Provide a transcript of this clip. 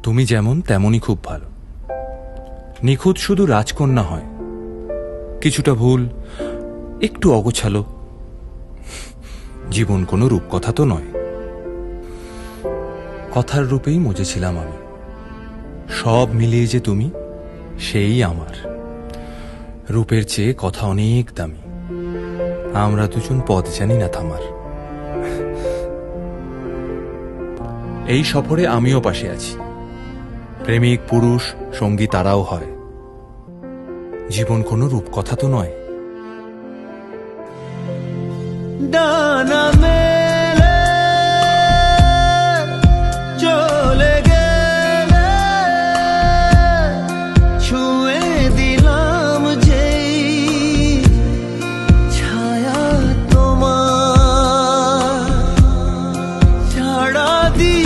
তুমি যেমন তেমনই খুব ভালো। নিখুঁত শুধু রাজকন্যা হয়, কিছুটা ভুল, একটু অগোছালো। জীবন কোনো রূপকথা তো নয়। কথার রূপেই মজেছিলাম আমি। সব মিলিয়ে যে তুমি, সেই আমার। রূপের চেয়ে কথা অনেক দামি। আমরা দুজন পথ জানি না থামার। এই সফরে আমিও পাশে আছি। প্রেমিক পুরুষ সঙ্গী তারাও হয়। জীবন কোনো রূপকথা তো নয়। ডানা মেলে চলে গেলে ছুঁয়ে দিলাম যেই ছায়া তোমার, ছাড়া দিয়ে